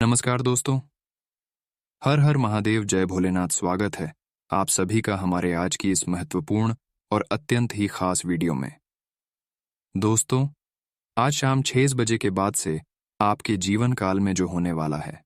नमस्कार दोस्तों। हर हर महादेव, जय भोलेनाथ। स्वागत है आप सभी का हमारे आज की इस महत्वपूर्ण और अत्यंत ही खास वीडियो में। दोस्तों, आज शाम 6 बजे के बाद से आपके जीवन काल में जो होने वाला है,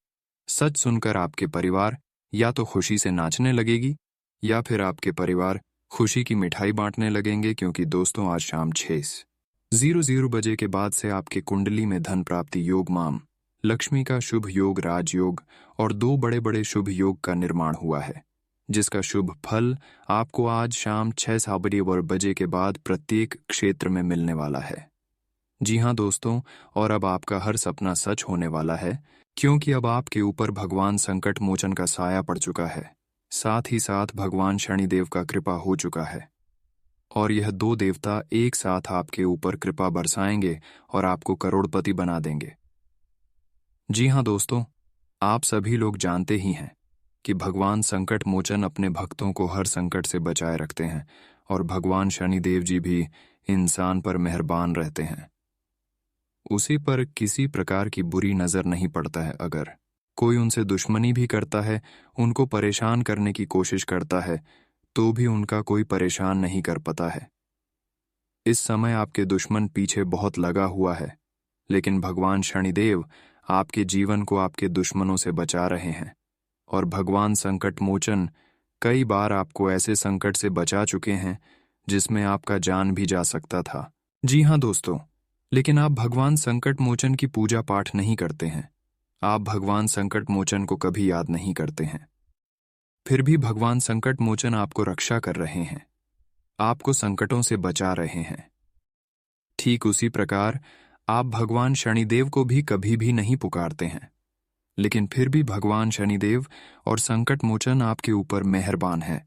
सच सुनकर आपके परिवार या तो खुशी से नाचने लगेगी या फिर आपके परिवार खुशी की मिठाई बांटने लगेंगे, क्योंकि दोस्तों आज शाम 6:00 बजे के बाद से आपके कुंडली में धन प्राप्ति योग, माम लक्ष्मी का शुभ योग, राजयोग और 2 बड़े बड़े शुभ योग का निर्माण हुआ है, जिसका शुभ फल आपको आज शाम 6:00 बजे के बाद प्रत्येक क्षेत्र में मिलने वाला है। जी हाँ दोस्तों, और अब आपका हर सपना सच होने वाला है, क्योंकि अब आपके ऊपर भगवान संकट मोचन का साया पड़ चुका है। साथ ही साथ भगवान शनिदेव का कृपा हो चुका है और यह 2 देवता एक साथ आपके ऊपर कृपा बरसाएंगे और आपको करोड़पति बना देंगे। जी हाँ दोस्तों, आप सभी लोग जानते ही हैं कि भगवान संकट मोचन अपने भक्तों को हर संकट से बचाए रखते हैं और भगवान शनिदेव जी भी इंसान पर मेहरबान रहते हैं। उसी पर किसी प्रकार की बुरी नज़र नहीं पड़ता है। अगर कोई उनसे दुश्मनी भी करता है, उनको परेशान करने की कोशिश करता है, तो भी उनका कोई परेशान नहीं कर पाता है। इस समय आपके दुश्मन पीछे बहुत लगा हुआ है, लेकिन भगवान शनिदेव आपके जीवन को आपके दुश्मनों से बचा रहे हैं और भगवान संकट मोचन कई बार आपको ऐसे संकट से बचा चुके हैं जिसमें आपका जान भी जा सकता था। जी हाँ दोस्तों, लेकिन आप भगवान संकट मोचन की पूजा पाठ नहीं करते हैं। आप भगवान संकट मोचन को कभी याद नहीं करते हैं। फिर भी भगवान संकट मोचन आपको रक्षा कर रहे हैं, आपको संकटों से बचा रहे हैं। ठीक उसी प्रकार आप भगवान शनिदेव को भी कभी भी नहीं पुकारते हैं, लेकिन फिर भी भगवान शनिदेव और संकट मोचन आपके ऊपर मेहरबान है।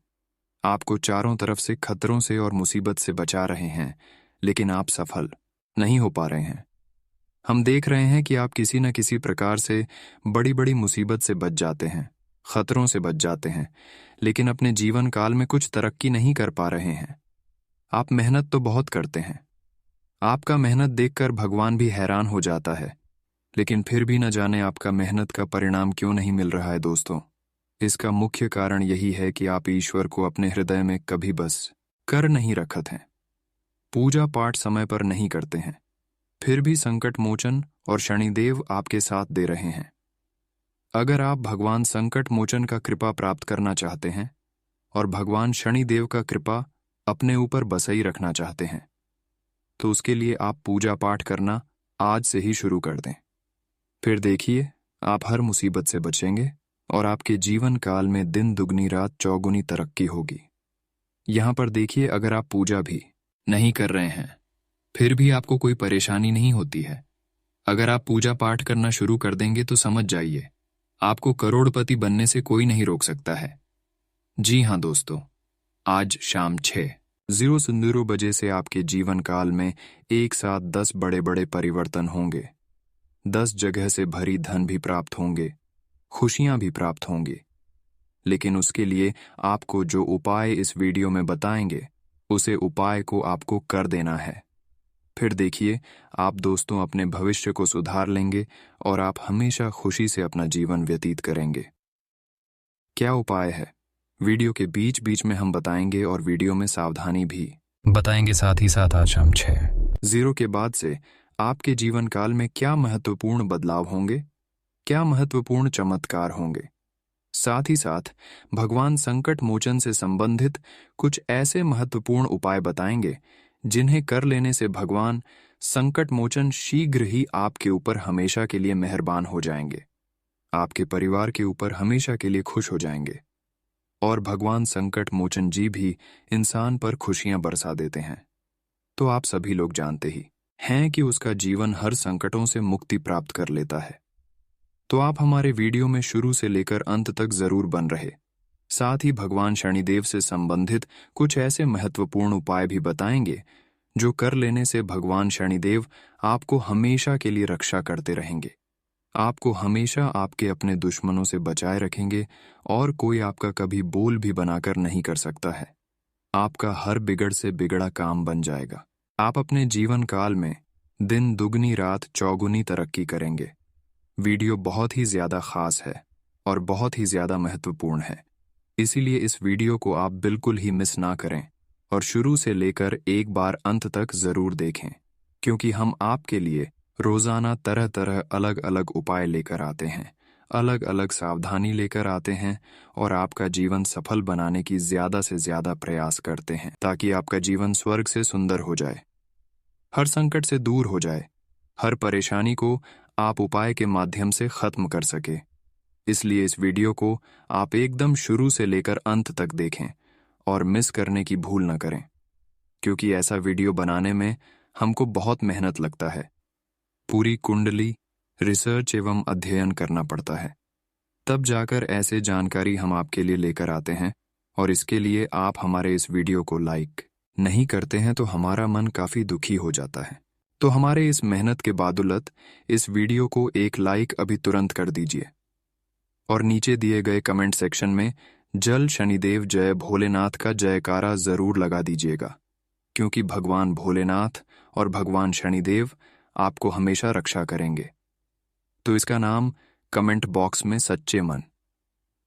आपको चारों तरफ से खतरों से और मुसीबत से बचा रहे हैं, लेकिन आप सफल नहीं हो पा रहे हैं। हम देख रहे हैं कि आप किसी न किसी प्रकार से बड़ी बड़ी मुसीबत से बच जाते हैं, खतरों से बच जाते हैं, लेकिन अपने जीवन काल में कुछ तरक्की नहीं कर पा रहे हैं। आप मेहनत तो बहुत करते हैं, आपका मेहनत देखकर भगवान भी हैरान हो जाता है, लेकिन फिर भी न जाने आपका मेहनत का परिणाम क्यों नहीं मिल रहा है। दोस्तों, इसका मुख्य कारण यही है कि आप ईश्वर को अपने हृदय में कभी बस कर नहीं रखत हैं, पूजा पाठ समय पर नहीं करते हैं। फिर भी संकट मोचन और शनिदेव आपके साथ दे रहे हैं। अगर आप भगवान संकट मोचन का कृपा प्राप्त करना चाहते हैं और भगवान शनिदेव का कृपा अपने ऊपर बसाई रखना चाहते हैं, तो उसके लिए आप पूजा पाठ करना आज से ही शुरू कर दें। फिर देखिए, आप हर मुसीबत से बचेंगे और आपके जीवन काल में दिन दुगनी रात चौगुनी तरक्की होगी। यहाँ पर देखिए, अगर आप पूजा भी नहीं कर रहे हैं, फिर भी आपको कोई परेशानी नहीं होती है। अगर आप पूजा पाठ करना शुरू कर देंगे तो समझ जाइए, आपको करोड़पति बनने से कोई नहीं रोक सकता है। जी हाँ दोस्तों, आज शाम 6:00 बजे से आपके जीवन काल में एक साथ 10 बड़े बड़े परिवर्तन होंगे। 10 जगह से भरी धन भी प्राप्त होंगे, खुशियां भी प्राप्त होंगी। लेकिन उसके लिए आपको जो उपाय इस वीडियो में बताएंगे, उसे उपाय को आपको कर देना है। फिर देखिए, आप दोस्तों अपने भविष्य को सुधार लेंगे और आप हमेशा खुशी से अपना जीवन व्यतीत करेंगे। क्या उपाय है, वीडियो के बीच बीच में हम बताएंगे और वीडियो में सावधानी भी बताएंगे। साथ ही साथ आज शाम 6:00 के बाद से आपके जीवन काल में क्या महत्वपूर्ण बदलाव होंगे, क्या महत्वपूर्ण चमत्कार होंगे। साथ ही साथ भगवान संकट मोचन से संबंधित कुछ ऐसे महत्वपूर्ण उपाय बताएंगे जिन्हें कर लेने से भगवान संकट मोचन शीघ्र ही आपके ऊपर हमेशा के लिए मेहरबान हो जाएंगे, आपके परिवार के ऊपर हमेशा के लिए खुश हो जाएंगे और भगवान संकट मोचन जी भी इंसान पर खुशियां बरसा देते हैं। तो आप सभी लोग जानते ही हैं कि उसका जीवन हर संकटों से मुक्ति प्राप्त कर लेता है। तो आप हमारे वीडियो में शुरू से लेकर अंत तक जरूर बन रहे। साथ ही भगवान शनिदेव से संबंधित कुछ ऐसे महत्वपूर्ण उपाय भी बताएंगे जो कर लेने से भगवान शनिदेव आपको हमेशा के लिए रक्षा करते रहेंगे, आपको हमेशा आपके अपने दुश्मनों से बचाए रखेंगे और कोई आपका कभी बोल भी बनाकर नहीं कर सकता है। आपका हर बिगड़ से बिगड़ा काम बन जाएगा। आप अपने जीवन काल में दिन दुगनी रात चौगुनी तरक्की करेंगे। वीडियो बहुत ही ज़्यादा खास है और बहुत ही ज़्यादा महत्वपूर्ण है, इसीलिए इस वीडियो को आप बिल्कुल ही मिस ना करें और शुरू से लेकर एक बार अंत तक ज़रूर देखें, क्योंकि हम आपके लिए रोज़ाना तरह तरह अलग अलग उपाय लेकर आते हैं, अलग अलग सावधानी लेकर आते हैं और आपका जीवन सफल बनाने की ज़्यादा से ज़्यादा प्रयास करते हैं ताकि आपका जीवन स्वर्ग से सुंदर हो जाए, हर संकट से दूर हो जाए, हर परेशानी को आप उपाय के माध्यम से ख़त्म कर सके। इसलिए इस वीडियो को आप एकदम शुरू से लेकर अंत तक देखें और मिस करने की भूल न करें, क्योंकि ऐसा वीडियो बनाने में हमको बहुत मेहनत लगता है। पूरी कुंडली, रिसर्च एवं अध्ययन करना पड़ता है, तब जाकर ऐसे जानकारी हम आपके लिए लेकर आते हैं और इसके लिए आप हमारे इस वीडियो को लाइक नहीं करते हैं तो हमारा मन काफ़ी दुखी हो जाता है। तो हमारे इस मेहनत के बादुलत इस वीडियो को एक लाइक अभी तुरंत कर दीजिए और नीचे दिए गए कमेंट सेक्शन में जल शनिदेव जय भोलेनाथ का जयकारा जरूर लगा दीजिएगा, क्योंकि भगवान भोलेनाथ और भगवान शनिदेव आपको हमेशा रक्षा करेंगे। तो इसका नाम कमेंट बॉक्स में सच्चे मन,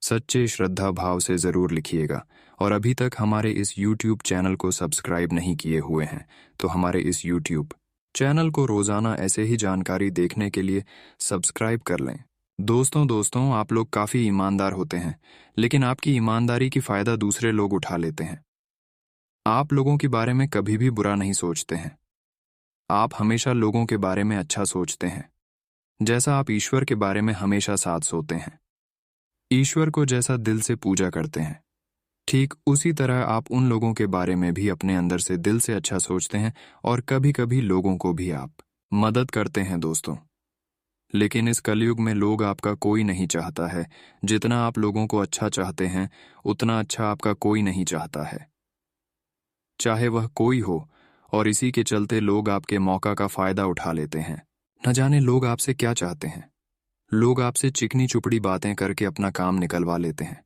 सच्चे श्रद्धा भाव से जरूर लिखिएगा। और अभी तक हमारे इस YouTube चैनल को सब्सक्राइब नहीं किए हुए हैं तो हमारे इस YouTube चैनल को रोजाना ऐसे ही जानकारी देखने के लिए सब्सक्राइब कर लें। दोस्तों आप लोग काफ़ी ईमानदार होते हैं, लेकिन आपकी ईमानदारी की फ़ायदा दूसरे लोग उठा लेते हैं। आप लोगों के बारे में कभी भी बुरा नहीं सोचते हैं, आप हमेशा लोगों के बारे में अच्छा सोचते हैं। जैसा आप ईश्वर के बारे में हमेशा साथ सोते हैं, ईश्वर को जैसा दिल से पूजा करते हैं, ठीक उसी तरह आप उन लोगों के बारे में भी अपने अंदर से दिल से अच्छा सोचते हैं और कभी कभी लोगों को भी आप मदद करते हैं दोस्तों। लेकिन इस कलयुग में लोग आपका कोई नहीं चाहता है। जितना आप लोगों को अच्छा चाहते हैं उतना अच्छा आपका कोई नहीं चाहता है, चाहे वह कोई हो, और इसी के चलते लोग आपके मौका का फायदा उठा लेते हैं। न जाने लोग आपसे क्या चाहते हैं। लोग आपसे चिकनी चुपड़ी बातें करके अपना काम निकलवा लेते हैं।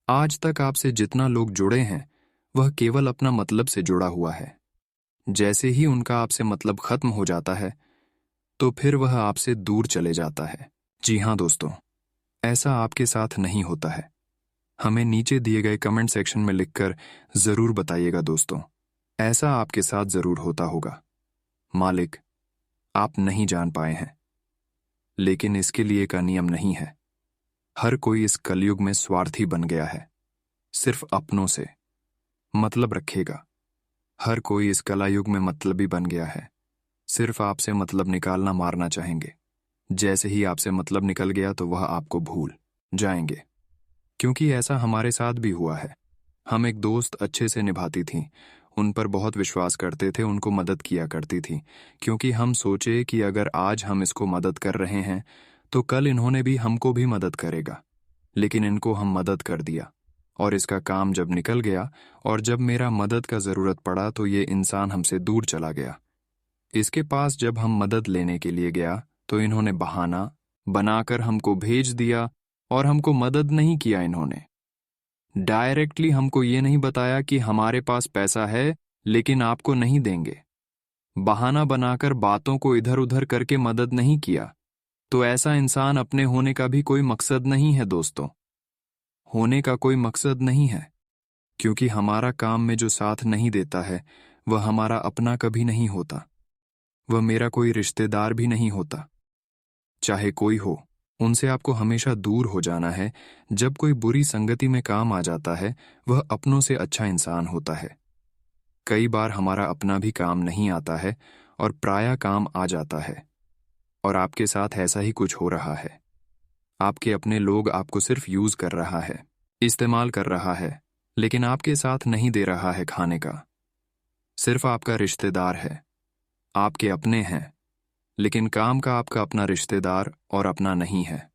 आज तक आपसे जितना लोग जुड़े हैं वह केवल अपना मतलब से जुड़ा हुआ है। जैसे ही उनका आपसे मतलब खत्म हो जाता है तो फिर वह आपसे दूर चले जाता है। जी हाँ दोस्तों, ऐसा आपके साथ नहीं होता है। हमें नीचे दिए गए कमेंट सेक्शन में लिखकर जरूर बताइएगा दोस्तों, ऐसा आपके साथ जरूर होता होगा। मालिक, आप नहीं जान पाए हैं, लेकिन इसके लिए का नियम नहीं है। हर कोई इस कलयुग में स्वार्थी बन गया है, सिर्फ अपनों से मतलब रखेगा। हर कोई इस कलयुग में मतलबी बन गया है, सिर्फ आपसे मतलब निकालना मारना चाहेंगे। जैसे ही आपसे मतलब निकल गया तो वह आपको भूल जाएंगे, क्योंकि ऐसा हमारे साथ भी हुआ है। हम एक दोस्त अच्छे से निभाती थी, उन पर बहुत विश्वास करते थे, उनको मदद किया करती थी, क्योंकि हम सोचे कि अगर आज हम इसको मदद कर रहे हैं तो कल इन्होंने भी हमको भी मदद करेगा। लेकिन इनको हम मदद कर दिया और इसका काम जब निकल गया और जब मेरा मदद का ज़रूरत पड़ा तो ये इंसान हमसे दूर चला गया। इसके पास जब हम मदद लेने के लिए गया तो इन्होंने बहाना बनाकर हमको भेज दिया और हमको मदद नहीं किया। इन्होंने डायरेक्टली हमको ये नहीं बताया कि हमारे पास पैसा है लेकिन आपको नहीं देंगे। बहाना बनाकर बातों को इधर उधर करके मदद नहीं किया। तो ऐसा इंसान अपने होने का भी कोई मकसद नहीं है दोस्तों, होने का कोई मकसद नहीं है, क्योंकि हमारा काम में जो साथ नहीं देता है वह हमारा अपना कभी नहीं होता, वह मेरा कोई रिश्तेदार भी नहीं होता। चाहे कोई हो, उनसे आपको हमेशा दूर हो जाना है। जब कोई बुरी संगति में काम आ जाता है वह अपनों से अच्छा इंसान होता है। कई बार हमारा अपना भी काम नहीं आता है और पराया काम आ जाता है, और आपके साथ ऐसा ही कुछ हो रहा है। आपके अपने लोग आपको सिर्फ यूज कर रहा है, इस्तेमाल कर रहा है, लेकिन आपके साथ नहीं दे रहा है खाने का। सिर्फ आपका रिश्तेदार है, आपके अपने हैं, लेकिन काम का आपका अपना रिश्तेदार और अपना नहीं है।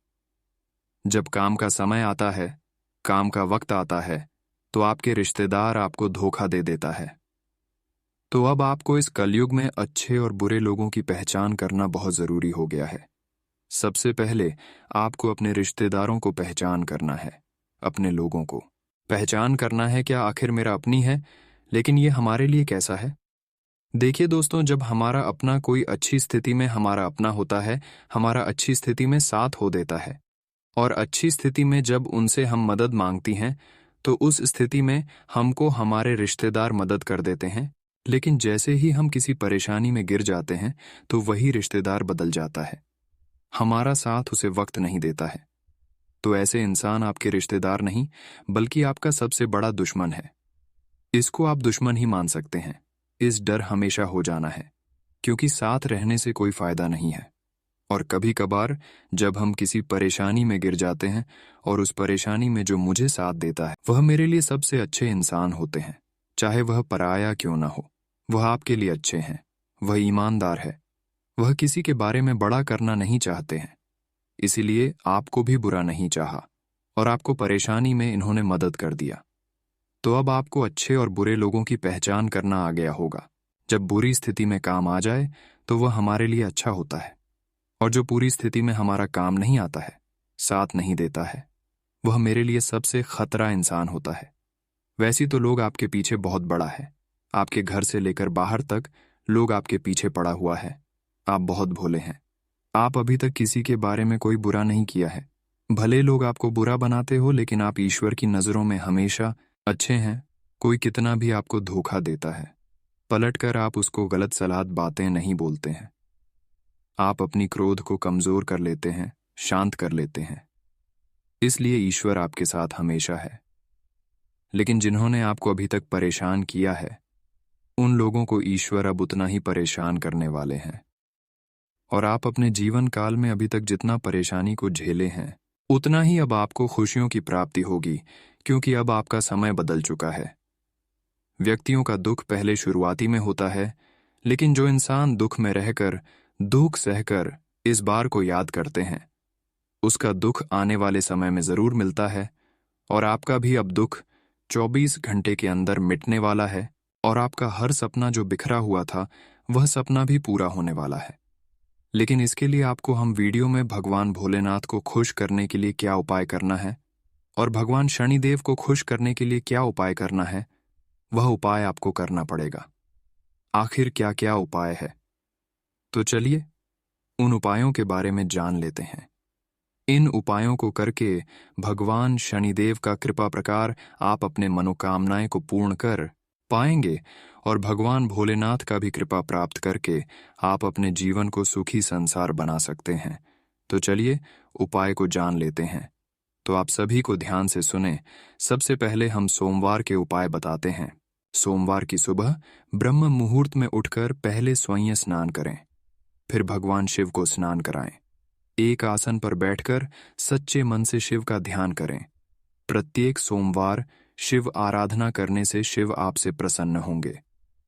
जब काम का समय आता है, काम का वक्त आता है, तो आपके रिश्तेदार आपको धोखा दे देता है। तो अब आपको इस कलयुग में अच्छे और बुरे लोगों की पहचान करना बहुत जरूरी हो गया है। सबसे पहले आपको अपने रिश्तेदारों को पहचान करना है, अपने लोगों को पहचान करना है। क्या आखिर मेरा अपनी है, लेकिन ये हमारे लिए कैसा है? देखिए दोस्तों, जब हमारा अपना कोई अच्छी स्थिति में हमारा अपना होता है, हमारा अच्छी स्थिति में साथ हो देता है। और अच्छी स्थिति में जब उनसे हम मदद मांगती हैं, तो उस स्थिति में हमको हमारे रिश्तेदार मदद कर देते हैं। लेकिन जैसे ही हम किसी परेशानी में गिर जाते हैं, तो वही रिश्तेदार बदल जाता है, हमारा साथ उसे वक्त नहीं देता है। तो ऐसे इंसान आपके रिश्तेदार नहीं, बल्कि आपका सबसे बड़ा दुश्मन है। इसको आप दुश्मन ही मान सकते हैं। इस डर हमेशा हो जाना है, क्योंकि साथ रहने से कोई फायदा नहीं है। और कभी कभार जब हम किसी परेशानी में गिर जाते हैं, और उस परेशानी में जो मुझे साथ देता है, वह मेरे लिए सबसे अच्छे इंसान होते हैं। चाहे वह पराया क्यों ना हो, वह आपके लिए अच्छे हैं। वह ईमानदार है। वह किसी के बारे में बड़ा करना नहीं चाहते हैं, इसीलिए आपको भी बुरा नहीं चाहा, और आपको परेशानी में इन्होंने मदद कर दिया। तो अब आपको अच्छे और बुरे लोगों की पहचान करना आ गया होगा। जब बुरी स्थिति में काम आ जाए, तो वह हमारे लिए अच्छा होता है। और जो पूरी स्थिति में हमारा काम नहीं आता है, साथ नहीं देता है, वह मेरे लिए सबसे खतरा इंसान होता है। वैसी तो लोग आपके पीछे बहुत बड़ा है। आपके घर से लेकर बाहर तक लोग आपके पीछे पड़ा हुआ है। आप बहुत भोले हैं। आप अभी तक किसी के बारे में कोई बुरा नहीं किया है। भले लोग आपको बुरा बनाते हो, लेकिन आप ईश्वर की नजरों में हमेशा अच्छे हैं। कोई कितना भी आपको धोखा देता है, पलटकर आप उसको गलत सलाह बातें नहीं बोलते हैं। आप अपनी क्रोध को कमजोर कर लेते हैं, शांत कर लेते हैं। इसलिए ईश्वर आपके साथ हमेशा है। लेकिन जिन्होंने आपको अभी तक परेशान किया है, उन लोगों को ईश्वर अब उतना ही परेशान करने वाले हैं। और आप अपने जीवन काल में अभी तक जितना परेशानी को झेले हैं, उतना ही अब आपको खुशियों की प्राप्ति होगी, क्योंकि अब आपका समय बदल चुका है। व्यक्तियों का दुख पहले शुरुआती में होता है, लेकिन जो इंसान दुख में रहकर, दुख सहकर इस बार को याद करते हैं, उसका दुख आने वाले समय में जरूर मिलता है। और आपका भी अब दुख 24 घंटे के अंदर मिटने वाला है। और आपका हर सपना जो बिखरा हुआ था, वह सपना भी पूरा होने वाला है। लेकिन इसके लिए आपको हम वीडियो में भगवान भोलेनाथ को खुश करने के लिए क्या उपाय करना है, और भगवान शनिदेव को खुश करने के लिए क्या उपाय करना है, वह उपाय आपको करना पड़ेगा। आखिर क्या क्या उपाय है, तो चलिए उन उपायों के बारे में जान लेते हैं। इन उपायों को करके भगवान शनिदेव का कृपा प्रकार आप अपने मनोकामनाएं को पूर्ण कर पाएंगे, और भगवान भोलेनाथ का भी कृपा प्राप्त करके आप अपने जीवन को सुखी संसार बना सकते हैं। तो चलिए उपाय को जान लेते हैं। तो आप सभी को ध्यान से सुने। सबसे पहले हम सोमवार के उपाय बताते हैं। सोमवार की सुबह ब्रह्म मुहूर्त में उठकर पहले स्वयं स्नान करें, फिर भगवान शिव को स्नान कराएं। एक आसन पर बैठकर सच्चे मन से शिव का ध्यान करें। प्रत्येक सोमवार शिव आराधना करने से शिव आपसे प्रसन्न होंगे।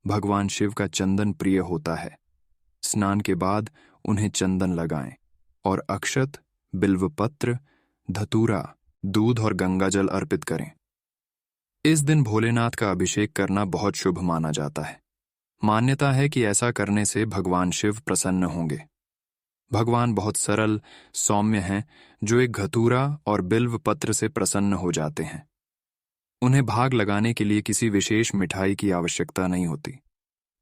भगवान शिव का चंदन प्रिय होता है। स्नान के बाद उन्हें चंदन लगाएं और अक्षत, बिल्वपत्र, धतूरा, दूध और गंगाजल अर्पित करें। इस दिन भोलेनाथ का अभिषेक करना बहुत शुभ माना जाता है। मान्यता है कि ऐसा करने से भगवान शिव प्रसन्न होंगे। भगवान बहुत सरल, सौम्य हैं, जो एक धतूरा और बिल्व पत्र से प्रसन्न हो जाते हैं। उन्हें भाग लगाने के लिए किसी विशेष मिठाई की आवश्यकता नहीं होती।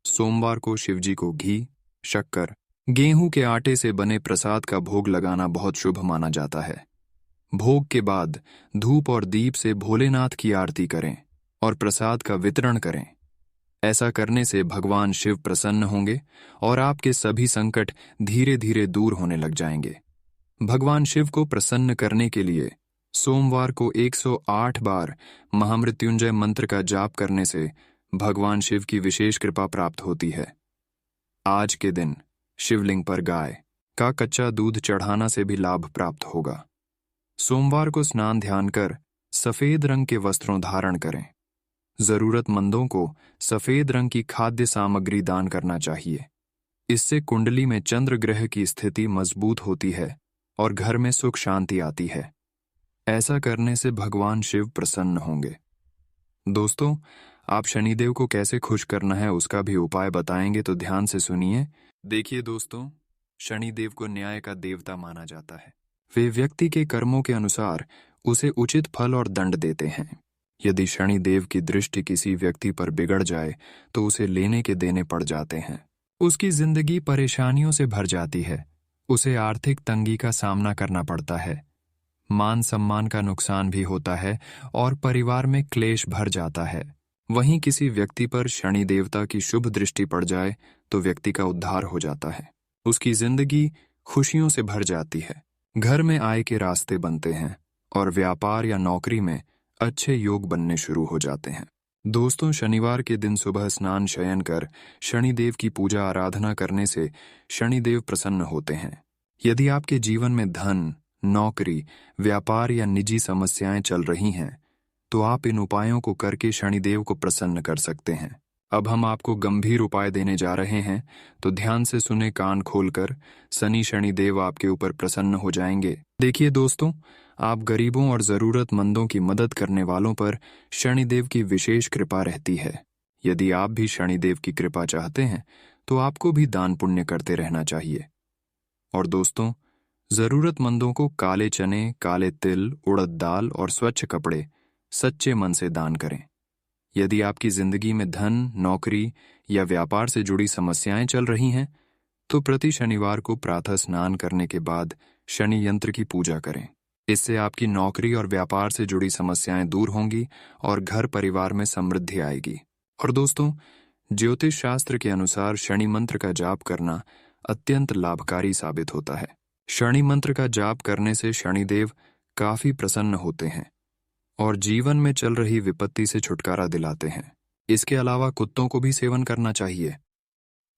सोमवार को शिवजी को घी, शक्कर, गेहूं के आटे से बने प्रसाद का भोग लगाना बहुत शुभ माना जाता है। भोग के बाद धूप और दीप से भोलेनाथ की आरती करें और प्रसाद का वितरण करें। ऐसा करने से भगवान शिव प्रसन्न होंगे और आपके सभी संकट धीरे धीरे दूर होने लग जाएंगे। भगवान शिव को प्रसन्न करने के लिए सोमवार को 108 बार महामृत्युंजय मंत्र का जाप करने से भगवान शिव की विशेष कृपा प्राप्त होती है। आज के दिन शिवलिंग पर गाय का कच्चा दूध चढ़ाना से भी लाभ प्राप्त होगा। सोमवार को स्नान ध्यान कर सफेद रंग के वस्त्रों धारण करें। जरूरतमंदों को सफेद रंग की खाद्य सामग्री दान करना चाहिए। इससे कुंडली में चंद्र ग्रह की स्थिति मजबूत होती है और घर में सुख शांति आती है। ऐसा करने से भगवान शिव प्रसन्न होंगे। दोस्तों, आप शनिदेव को कैसे खुश करना है उसका भी उपाय बताएंगे, तो ध्यान से सुनिए। देखिए दोस्तों, शनिदेव को न्याय का देवता माना जाता है। वे व्यक्ति के कर्मों के अनुसार उसे उचित फल और दंड देते हैं। यदि शनिदेव की दृष्टि किसी व्यक्ति पर बिगड़ जाए तो उसे लेने के देने पड़ जाते हैं। उसकी जिंदगी परेशानियों से भर जाती है। उसे आर्थिक तंगी का सामना करना पड़ता है, मान सम्मान का नुकसान भी होता है और परिवार में क्लेश भर जाता है। वहीं किसी व्यक्ति पर शनि देवता की शुभ दृष्टि पड़ जाए तो व्यक्ति का उद्धार हो जाता है। उसकी जिंदगी खुशियों से भर जाती है, घर में आय के रास्ते बनते हैं और व्यापार या नौकरी में अच्छे योग बनने शुरू हो जाते हैं। दोस्तों, शनिवार के दिन सुबह स्नान शयन कर शनिदेव की पूजा आराधना करने से शनिदेव प्रसन्न होते हैं। यदि आपके जीवन में धन, नौकरी, व्यापार या निजी समस्याएं चल रही हैं, तो आप इन उपायों को करके शनिदेव को प्रसन्न कर सकते हैं। अब हम आपको गंभीर उपाय देने जा रहे हैं, तो ध्यान से सुने कान खोलकर। शनिदेव आपके ऊपर प्रसन्न हो जाएंगे। देखिए दोस्तों, आप गरीबों और जरूरतमंदों की मदद करने वालों पर शनिदेव की विशेष कृपा रहती है। यदि आप भी शनिदेव की कृपा चाहते हैं तो आपको भी दान पुण्य करते रहना चाहिए। और दोस्तों, जरूरतमंदों को काले चने, काले तिल, उड़द दाल और स्वच्छ कपड़े सच्चे मन से दान करें। यदि आपकी जिंदगी में धन, नौकरी या व्यापार से जुड़ी समस्याएं चल रही हैं, तो प्रति शनिवार को प्रातः स्नान करने के बाद शनि यंत्र की पूजा करें। इससे आपकी नौकरी और व्यापार से जुड़ी समस्याएं दूर होंगी और घर परिवार में समृद्धि आएगी। और दोस्तों, ज्योतिष शास्त्र के अनुसार शनि मंत्र का जाप करना अत्यंत लाभकारी साबित होता है। शनि मंत्र का जाप करने से शनिदेव काफी प्रसन्न होते हैं और जीवन में चल रही विपत्ति से छुटकारा दिलाते हैं। इसके अलावा कुत्तों को भी सेवन करना चाहिए।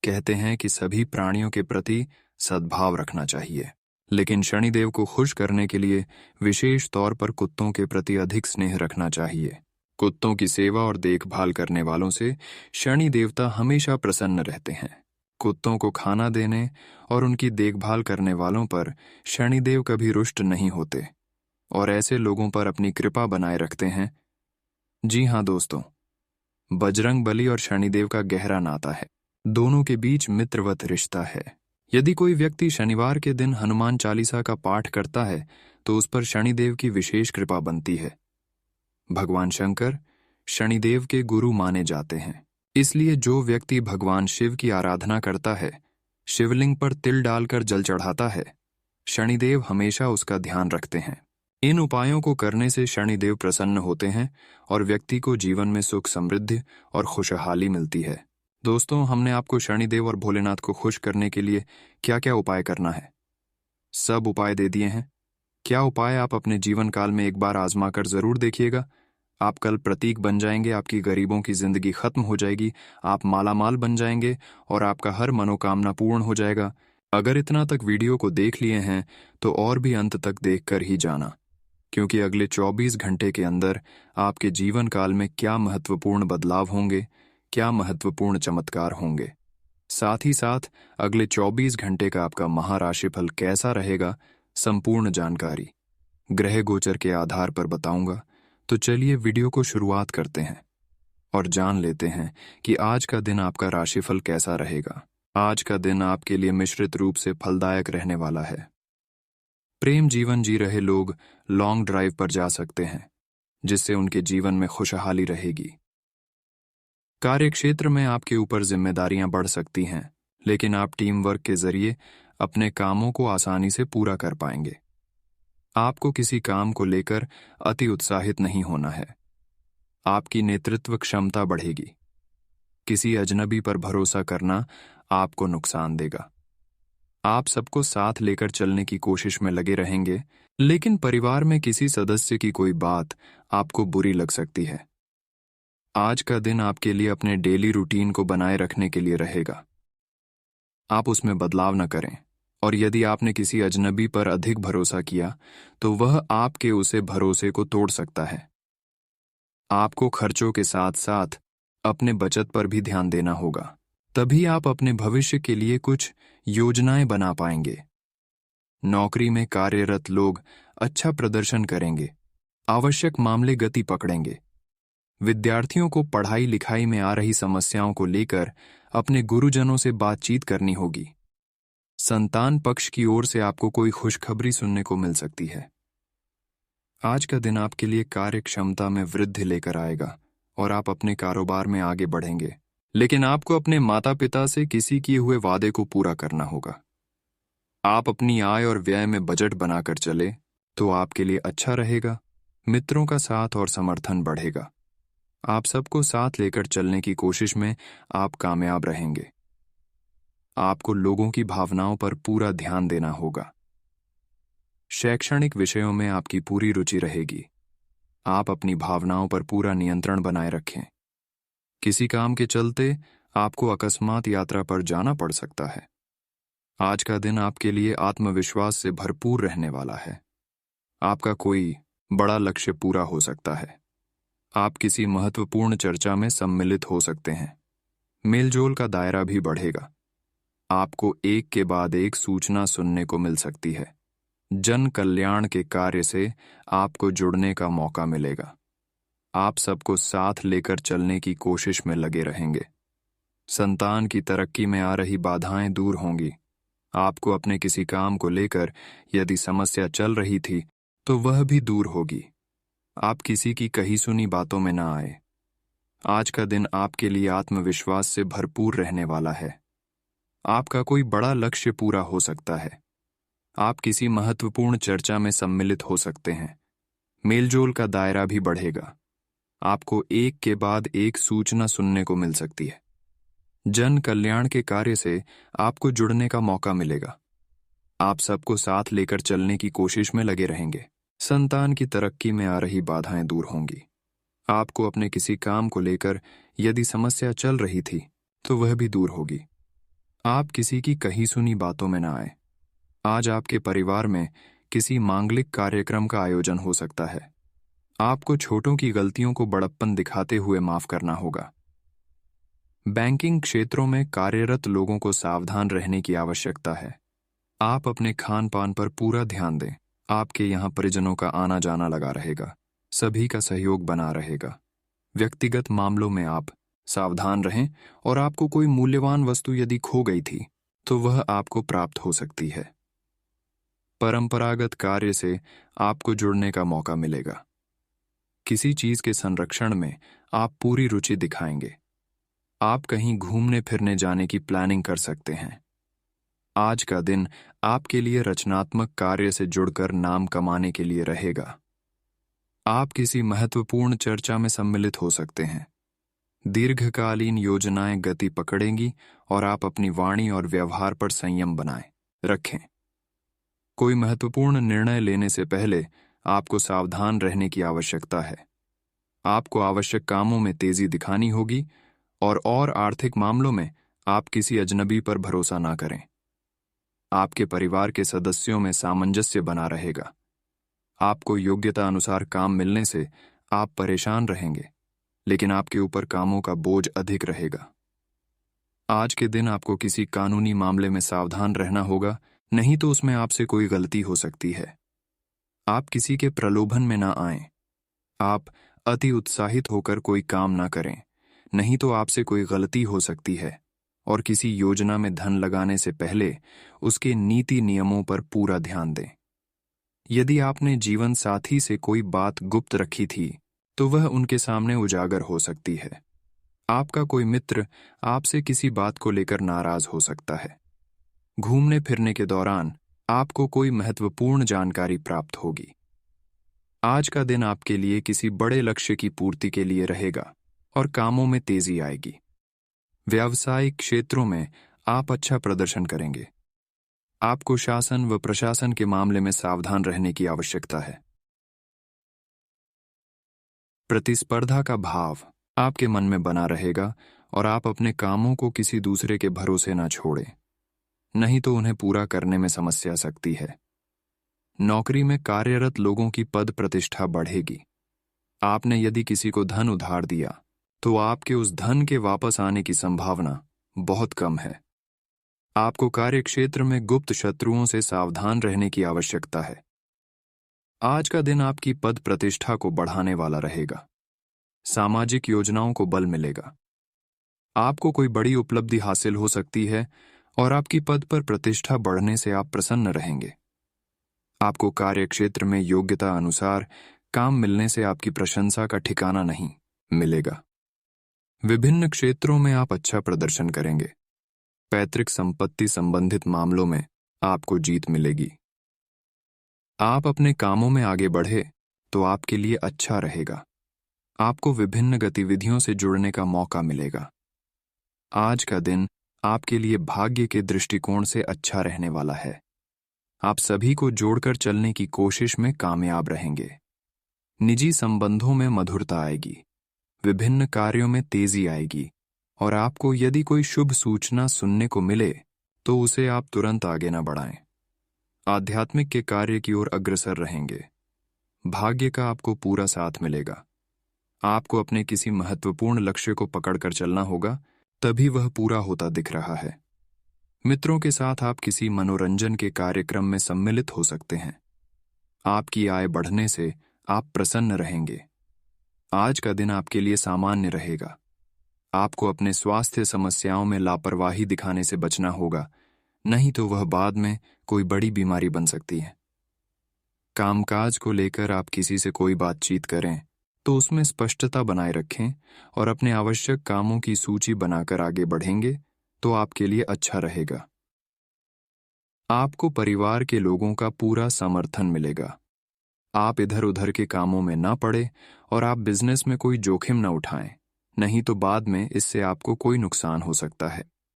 कहते हैं कि सभी प्राणियों के प्रति सद्भाव रखना चाहिए, लेकिन शनिदेव को खुश करने के लिए विशेष तौर पर कुत्तों के प्रति अधिक स्नेह रखना चाहिए। कुत्तों की सेवा और देखभाल करने वालों से शनि देवता हमेशा प्रसन्न रहते हैं। कुत्तों को खाना देने और उनकी देखभाल करने वालों पर शनिदेव कभी रुष्ट नहीं होते और ऐसे लोगों पर अपनी कृपा बनाए रखते हैं। जी हाँ दोस्तों, बजरंग बली और शनिदेव का गहरा नाता है। दोनों के बीच मित्रवत रिश्ता है। यदि कोई व्यक्ति शनिवार के दिन हनुमान चालीसा का पाठ करता है तो उस पर शनिदेव की विशेष कृपा बनती है। भगवान शंकर शनिदेव के गुरु माने जाते हैं, इसलिए जो व्यक्ति भगवान शिव की आराधना करता है, शिवलिंग पर तिल डालकर जल चढ़ाता है, शनिदेव हमेशा उसका ध्यान रखते हैं। इन उपायों को करने से शनिदेव प्रसन्न होते हैं और व्यक्ति को जीवन में सुख, समृद्धि और खुशहाली मिलती है। दोस्तों, हमने आपको शनिदेव और भोलेनाथ को खुश करने के लिए क्या क्या उपाय करना है, सब उपाय दे दिए हैं। क्या उपाय आप अपने जीवन काल में एक बार आजमा कर जरूर देखिएगा। आप कल प्रतीक बन जाएंगे, आपकी गरीबों की जिंदगी खत्म हो जाएगी, आप मालामाल बन जाएंगे और आपका हर मनोकामना पूर्ण हो जाएगा। अगर इतना तक वीडियो को देख लिए हैं तो और भी अंत तक देखकर ही जाना, क्योंकि अगले 24 घंटे के अंदर आपके जीवन काल में क्या महत्वपूर्ण बदलाव होंगे, क्या महत्वपूर्ण चमत्कार होंगे। साथ ही साथ अगले 24 घंटे का आपका महाराशिफल कैसा रहेगा, संपूर्ण जानकारी ग्रह गोचर के आधार पर बताऊंगा। तो चलिए वीडियो को शुरुआत करते हैं और जान लेते हैं कि आज का दिन आपका राशिफल कैसा रहेगा। आज का दिन आपके लिए मिश्रित रूप से फलदायक रहने वाला है। प्रेम जीवन जी रहे लोग लॉन्ग ड्राइव पर जा सकते हैं, जिससे उनके जीवन में खुशहाली रहेगी। कार्यक्षेत्र में आपके ऊपर जिम्मेदारियां बढ़ सकती हैं, लेकिन आप टीम वर्क के जरिए अपने कामों को आसानी से पूरा कर पाएंगे। आपको किसी काम को लेकर अति उत्साहित नहीं होना है। आपकी नेतृत्व क्षमता बढ़ेगी। किसी अजनबी पर भरोसा करना आपको नुकसान देगा। आप सबको साथ लेकर चलने की कोशिश में लगे रहेंगे, लेकिन परिवार में किसी सदस्य की कोई बात आपको बुरी लग सकती है। आज का दिन आपके लिए अपने डेली रूटीन को बनाए रखने के लिए रहेगा। आप उसमें बदलाव न करें, और यदि आपने किसी अजनबी पर अधिक भरोसा किया तो वह आपके उसे भरोसे को तोड़ सकता है। आपको खर्चों के साथ साथ अपने बचत पर भी ध्यान देना होगा, तभी आप अपने भविष्य के लिए कुछ योजनाएं बना पाएंगे। नौकरी में कार्यरत लोग अच्छा प्रदर्शन करेंगे, आवश्यक मामले गति पकड़ेंगे। विद्यार्थियों को पढ़ाई लिखाई में आ रही समस्याओं को लेकर अपने गुरुजनों से बातचीत करनी होगी। संतान पक्ष की ओर से आपको कोई खुशखबरी सुनने को मिल सकती है। आज का दिन आपके लिए कार्य क्षमता में वृद्धि लेकर आएगा और आप अपने कारोबार में आगे बढ़ेंगे। लेकिन आपको अपने माता पिता से किसी किए हुए वादे को पूरा करना होगा। आप अपनी आय और व्यय में बजट बनाकर चले तो आपके लिए अच्छा रहेगा। मित्रों का साथ और समर्थन बढ़ेगा। आप सबको साथ लेकर चलने की कोशिश में आप कामयाब रहेंगे। आपको लोगों की भावनाओं पर पूरा ध्यान देना होगा। शैक्षणिक विषयों में आपकी पूरी रुचि रहेगी। आप अपनी भावनाओं पर पूरा नियंत्रण बनाए रखें। किसी काम के चलते आपको अकस्मात यात्रा पर जाना पड़ सकता है। आज का दिन आपके लिए आत्मविश्वास से भरपूर रहने वाला है। आपका कोई बड़ा लक्ष्य पूरा हो सकता है। आप किसी महत्वपूर्ण चर्चा में सम्मिलित हो सकते हैं। मेलजोल का दायरा भी बढ़ेगा। आपको एक के बाद एक सूचना सुनने को मिल सकती है। जन कल्याण के कार्य से आपको जुड़ने का मौका मिलेगा। आप सबको साथ लेकर चलने की कोशिश में लगे रहेंगे। संतान की तरक्की में आ रही बाधाएं दूर होंगी। आपको अपने किसी काम को लेकर यदि समस्या चल रही थी तो वह भी दूर होगी। आप किसी की कही सुनी बातों में ना आए। आज का दिन आपके लिए आत्मविश्वास से भरपूर रहने वाला है। आपका कोई बड़ा लक्ष्य पूरा हो सकता है। आप किसी महत्वपूर्ण चर्चा में सम्मिलित हो सकते हैं। मेलजोल का दायरा भी बढ़ेगा। आपको एक के बाद एक सूचना सुनने को मिल सकती है। जन कल्याण के कार्य से आपको जुड़ने का मौका मिलेगा। आप सबको साथ लेकर चलने की कोशिश में लगे रहेंगे। संतान की तरक्की में आ रही बाधाएं दूर होंगी। आपको अपने किसी काम को लेकर यदि समस्या चल रही थी तो वह भी दूर होगी। आप किसी की कही सुनी बातों में ना आए। आज आपके परिवार में किसी मांगलिक कार्यक्रम का आयोजन हो सकता है। आपको छोटों की गलतियों को बड़प्पन दिखाते हुए माफ करना होगा। बैंकिंग क्षेत्रों में कार्यरत लोगों को सावधान रहने की आवश्यकता है। आप अपने खान पान पर पूरा ध्यान दें। आपके यहाँ परिजनों का आना जाना लगा रहेगा। सभी का सहयोग बना रहेगा। व्यक्तिगत मामलों में आप सावधान रहें और आपको कोई मूल्यवान वस्तु यदि खो गई थी तो वह आपको प्राप्त हो सकती है। परंपरागत कार्य से आपको जुड़ने का मौका मिलेगा। किसी चीज के संरक्षण में आप पूरी रुचि दिखाएंगे। आप कहीं घूमने फिरने जाने की प्लानिंग कर सकते हैं। आज का दिन आपके लिए रचनात्मक कार्य से जुड़कर नाम कमाने के लिए रहेगा। आप किसी महत्वपूर्ण चर्चा में सम्मिलित हो सकते हैं। दीर्घकालीन योजनाएं गति पकड़ेंगी और आप अपनी वाणी और व्यवहार पर संयम बनाए रखें। कोई महत्वपूर्ण निर्णय लेने से पहले आपको सावधान रहने की आवश्यकता है। आपको आवश्यक कामों में तेजी दिखानी होगी और आर्थिक मामलों में आप किसी अजनबी पर भरोसा ना करें। आपके परिवार के सदस्यों में सामंजस्य बना रहेगा। आपको योग्यता अनुसार काम मिलने से आप परेशान रहेंगे, लेकिन आपके ऊपर कामों का बोझ अधिक रहेगा। आज के दिन आपको किसी कानूनी मामले में सावधान रहना होगा, नहीं तो उसमें आपसे कोई गलती हो सकती है। आप किसी के प्रलोभन में ना आएं। आप अति उत्साहित होकर कोई काम ना करें, नहीं तो आपसे कोई गलती हो सकती है। और किसी योजना में धन लगाने से पहले उसके नीति नियमों पर पूरा ध्यान दें। यदि आपने जीवन साथी से कोई बात गुप्त रखी थी तो वह उनके सामने उजागर हो सकती है। आपका कोई मित्र आपसे किसी बात को लेकर नाराज हो सकता है। घूमने फिरने के दौरान आपको कोई महत्वपूर्ण जानकारी प्राप्त होगी। आज का दिन आपके लिए किसी बड़े लक्ष्य की पूर्ति के लिए रहेगा और कामों में तेजी आएगी। व्यावसायिक क्षेत्रों में आप अच्छा प्रदर्शन करेंगे। आपको शासन व प्रशासन के मामले में सावधान रहने की आवश्यकता है। प्रतिस्पर्धा का भाव आपके मन में बना रहेगा और आप अपने कामों को किसी दूसरे के भरोसे न छोड़ें, नहीं तो उन्हें पूरा करने में समस्या आ सकती है। नौकरी में कार्यरत लोगों की पद प्रतिष्ठा बढ़ेगी। आपने यदि किसी को धन उधार दिया तो आपके उस धन के वापस आने की संभावना बहुत कम है। आपको कार्यक्षेत्र में गुप्त शत्रुओं से सावधान रहने की आवश्यकता है। आज का दिन आपकी पद प्रतिष्ठा को बढ़ाने वाला रहेगा। सामाजिक योजनाओं को बल मिलेगा। आपको कोई बड़ी उपलब्धि हासिल हो सकती है और आपकी पद पर प्रतिष्ठा बढ़ने से आप प्रसन्न रहेंगे। आपको कार्यक्षेत्र में योग्यता अनुसार काम मिलने से आपकी प्रशंसा का ठिकाना नहीं मिलेगा। विभिन्न क्षेत्रों में आप अच्छा प्रदर्शन करेंगे। पैतृक संपत्ति संबंधित मामलों में आपको जीत मिलेगी। आप अपने कामों में आगे बढ़े तो आपके लिए अच्छा रहेगा। आपको विभिन्न गतिविधियों से जुड़ने का मौका मिलेगा। आज का दिन आपके लिए भाग्य के दृष्टिकोण से अच्छा रहने वाला है। आप सभी को जोड़कर चलने की कोशिश में कामयाब रहेंगे। निजी संबंधों में मधुरता आएगी। विभिन्न कार्यों में तेजी आएगी और आपको यदि कोई शुभ सूचना सुनने को मिले तो उसे आप तुरंत आगे न बढ़ाएं। आध्यात्मिक के कार्य की ओर अग्रसर रहेंगे। भाग्य का आपको पूरा साथ मिलेगा। आपको अपने किसी महत्वपूर्ण लक्ष्य को पकड़कर चलना होगा, तभी वह पूरा होता दिख रहा है। मित्रों के साथ आप किसी मनोरंजन के कार्यक्रम में सम्मिलित हो सकते हैं। आपकी आय बढ़ने से आप प्रसन्न रहेंगे। आज का दिन आपके लिए सामान्य रहेगा। आपको अपने स्वास्थ्य समस्याओं में लापरवाही दिखाने से बचना होगा, नहीं तो वह बाद में कोई बड़ी बीमारी बन सकती है। कामकाज को लेकर आप किसी से कोई बातचीत करें तो उसमें स्पष्टता बनाए रखें और अपने आवश्यक कामों की सूची बनाकर आगे बढ़ेंगे तो आपके लिए अच्छा रहेगा। आपको परिवार के लोगों का पूरा समर्थन मिलेगा। आप इधर उधर के कामों में ना पड़े और आप बिजनेस में कोई जोखिम न उठाएं, नहीं तो बाद में इससे आपको कोई नुकसान हो सकता है।